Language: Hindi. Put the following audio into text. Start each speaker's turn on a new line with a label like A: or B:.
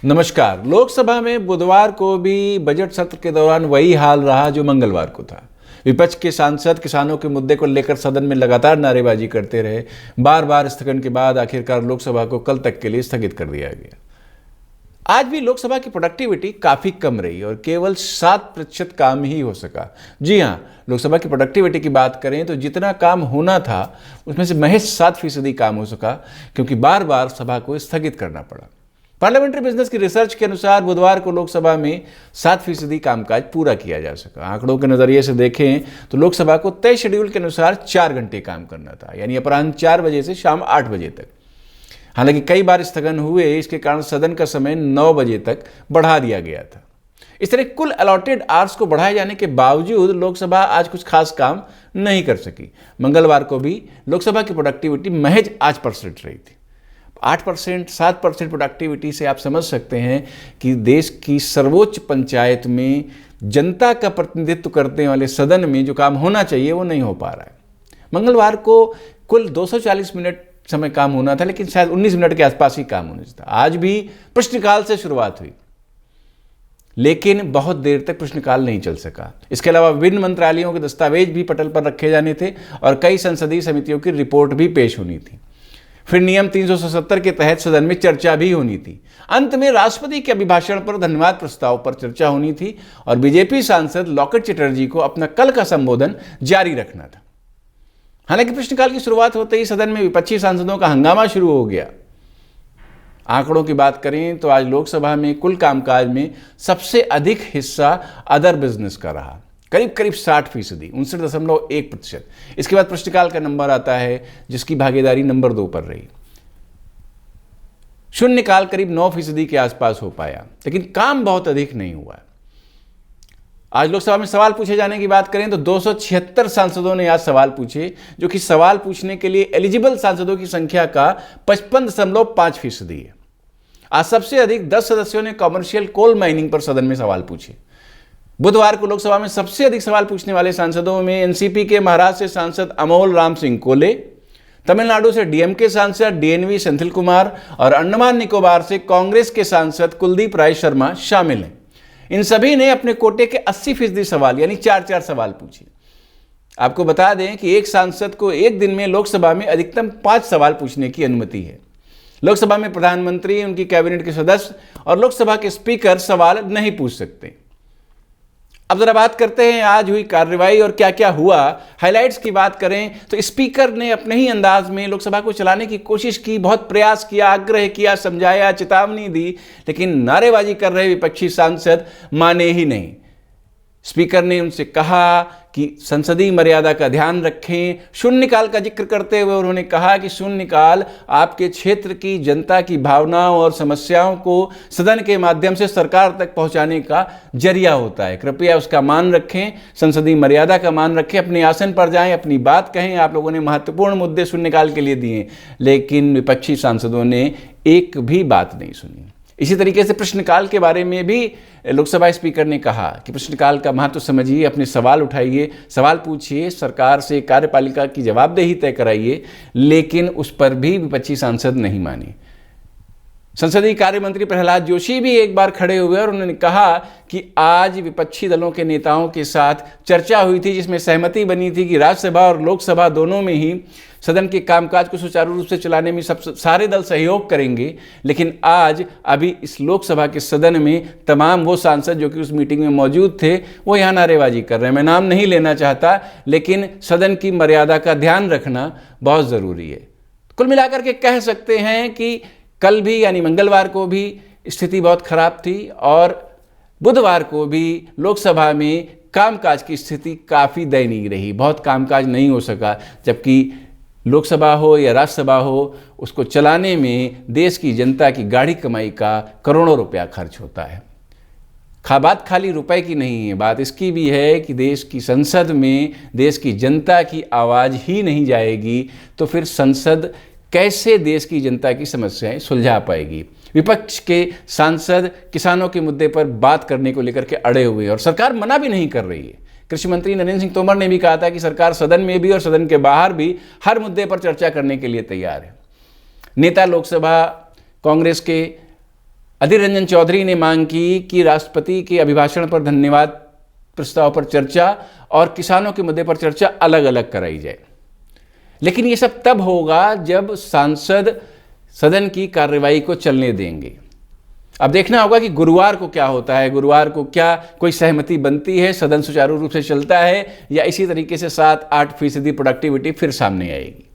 A: नमस्कार। लोकसभा में बुधवार को भी बजट सत्र के दौरान वही हाल रहा जो मंगलवार को था। विपक्ष के सांसद किसानों के मुद्दे को लेकर सदन में लगातार नारेबाजी करते रहे। बार बार स्थगन के बाद आखिरकार लोकसभा को कल तक के लिए स्थगित कर दिया गया। आज भी लोकसभा की प्रोडक्टिविटी काफ़ी कम रही और केवल 7% काम ही हो सका। जी हाँ, लोकसभा की प्रोडक्टिविटी की बात करें तो जितना काम होना था उसमें से महज 7% काम हो सका, क्योंकि बार बार सभा को स्थगित करना पड़ा। पार्लियामेंट्री बिजनेस की रिसर्च के अनुसार बुधवार को लोकसभा में 7% कामकाज पूरा किया जा सका। आंकड़ों के नज़रिए से देखें तो लोकसभा को तय शेड्यूल के अनुसार 4 घंटे काम करना था, यानी अपराह्न 4 बजे से शाम 8 बजे तक। हालांकि कई बार स्थगन हुए, इसके कारण सदन का समय 9 बजे तक बढ़ा दिया गया था। इस तरह कुल अलॉटेड आवर्स को बढ़ाए जाने के बावजूद लोकसभा आज कुछ खास काम नहीं कर सकी। मंगलवार को भी लोकसभा की प्रोडक्टिविटी महज 8% रही थी। 8%, 7% प्रोडक्टिविटी से आप समझ सकते हैं कि देश की सर्वोच्च पंचायत में जनता का प्रतिनिधित्व करने वाले सदन में जो काम होना चाहिए वो नहीं हो पा रहा है। मंगलवार को कुल 240 मिनट समय काम होना था, लेकिन शायद 19 मिनट के आसपास ही काम होना था। आज भी प्रश्नकाल से शुरुआत हुई, लेकिन बहुत देर तक प्रश्नकाल नहीं चल सका। इसके अलावा विभिन्न मंत्रालयों के दस्तावेज भी पटल पर रखे जाने थे और कई संसदीय समितियों की रिपोर्ट भी पेश होनी थी। फिर नियम 377 के तहत सदन में चर्चा भी होनी थी। अंत में राष्ट्रपति के अभिभाषण पर धन्यवाद प्रस्ताव पर चर्चा होनी थी और बीजेपी सांसद लॉकेट चटर्जी को अपना कल का संबोधन जारी रखना था। हालांकि प्रश्नकाल की शुरुआत होते ही सदन में विपक्षी सांसदों का हंगामा शुरू हो गया। आंकड़ों की बात करें तो आज लोकसभा में कुल कामकाज में सबसे अधिक हिस्सा अदर बिजनेस का रहा, करीब 60%, 59.1%। इसके बाद प्रश्नकाल का नंबर आता है जिसकी भागीदारी नंबर 2 पर रही। शून्यकाल करीब 9% के आसपास हो पाया, लेकिन काम बहुत अधिक नहीं हुआ। आज लोकसभा में सवाल पूछे जाने की बात करें तो 276 सांसदों ने आज सवाल पूछे, जो कि सवाल पूछने के लिए एलिजिबल सांसदों की संख्या का 55.5% है। आज सबसे अधिक 10 सदस्यों ने कॉमर्शियल कोल माइनिंग पर सदन में सवाल पूछे। बुधवार को लोकसभा में सबसे अधिक सवाल पूछने वाले सांसदों में एनसीपी के महाराष्ट्र से सांसद अमोल राम सिंह कोले, तमिलनाडु से डीएमके सांसद डीएनवी सेंथिल कुमार और अंडमान निकोबार से कांग्रेस के सांसद कुलदीप राय शर्मा शामिल हैं। इन सभी ने अपने कोटे के 80% सवाल यानी 4 सवाल पूछे। आपको बता दें कि एक सांसद को एक दिन में लोकसभा में अधिकतम 5 सवाल पूछने की अनुमति है। लोकसभा में प्रधानमंत्री, उनकी कैबिनेट के सदस्य और लोकसभा के स्पीकर सवाल नहीं पूछ सकते। अब जरा बात करते हैं आज हुई कार्रवाई और क्या क्या हुआ। हाइलाइट्स की बात करें तो स्पीकर ने अपने ही अंदाज में लोकसभा को चलाने की कोशिश की, बहुत प्रयास किया, आग्रह किया, समझाया, चेतावनी दी, लेकिन नारेबाजी कर रहे विपक्षी सांसद माने ही नहीं। स्पीकर ने उनसे कहा कि संसदीय मर्यादा का ध्यान रखें। शून्यकाल का जिक्र करते हुए उन्होंने कहा कि शून्यकाल आपके क्षेत्र की जनता की भावनाओं और समस्याओं को सदन के माध्यम से सरकार तक पहुंचाने का जरिया होता है। कृपया उसका मान रखें, संसदीय मर्यादा का मान रखें, अपने आसन पर जाएं, अपनी बात कहें। आप लोगों ने महत्वपूर्ण मुद्दे शून्यकाल के लिए दिए, लेकिन विपक्षी सांसदों ने एक भी बात नहीं सुनी। इसी तरीके से प्रश्नकाल के बारे में भी लोकसभा स्पीकर ने कहा कि प्रश्नकाल का महत्व समझिए, अपने सवाल उठाइए, सवाल पूछिए, सरकार से कार्यपालिका की जवाबदेही तय कराइए, लेकिन उस पर भी विपक्षी सांसद नहीं माने। संसदीय कार्य मंत्री प्रहलाद जोशी भी एक बार खड़े हुए और उन्होंने कहा कि आज विपक्षी दलों के नेताओं के साथ चर्चा हुई थी, जिसमें सहमति बनी थी कि राज्यसभा और लोकसभा दोनों में ही सदन के कामकाज को सुचारू रूप से चलाने में सारे दल सहयोग करेंगे। लेकिन आज अभी इस लोकसभा के सदन में तमाम वो सांसद जो कि उस मीटिंग में मौजूद थे वो यहाँ नारेबाजी कर रहे हैं। मैं नाम नहीं लेना चाहता, लेकिन सदन की मर्यादा का ध्यान रखना बहुत ज़रूरी है। कुल मिलाकर के कह सकते हैं कि कल भी यानी मंगलवार को भी स्थिति बहुत खराब थी और बुधवार को भी लोकसभा में कामकाज की स्थिति काफ़ी दयनीय रही। बहुत कामकाज नहीं हो सका, जबकि लोकसभा हो या राज्यसभा हो, उसको चलाने में देश की जनता की गाढ़ी कमाई का करोड़ों रुपया खर्च होता है। बात खाली रुपए की नहीं है, बात इसकी भी है कि देश की संसद में देश की जनता की आवाज़ ही नहीं जाएगी तो फिर संसद कैसे देश की जनता की समस्याएं सुलझा पाएगी। विपक्ष के सांसद किसानों के मुद्दे पर बात करने को लेकर के अड़े हुए और सरकार मना भी नहीं कर रही है। कृषि मंत्री नरेंद्र सिंह तोमर ने भी कहा था कि सरकार सदन में भी और सदन के बाहर भी हर मुद्दे पर चर्चा करने के लिए तैयार है। नेता लोकसभा कांग्रेस के अधीर रंजन चौधरी ने मांग की कि राष्ट्रपति के अभिभाषण पर धन्यवाद प्रस्ताव पर चर्चा और किसानों के मुद्दे पर चर्चा अलग अलग कराई जाए। लेकिन ये सब तब होगा जब सांसद सदन की कार्रवाई को चलने देंगे। अब देखना होगा कि गुरुवार को क्या होता है, गुरुवार को क्या कोई सहमति बनती है, सदन सुचारू रूप से चलता है, या इसी तरीके से 7-8% प्रोडक्टिविटी फिर सामने आएगी।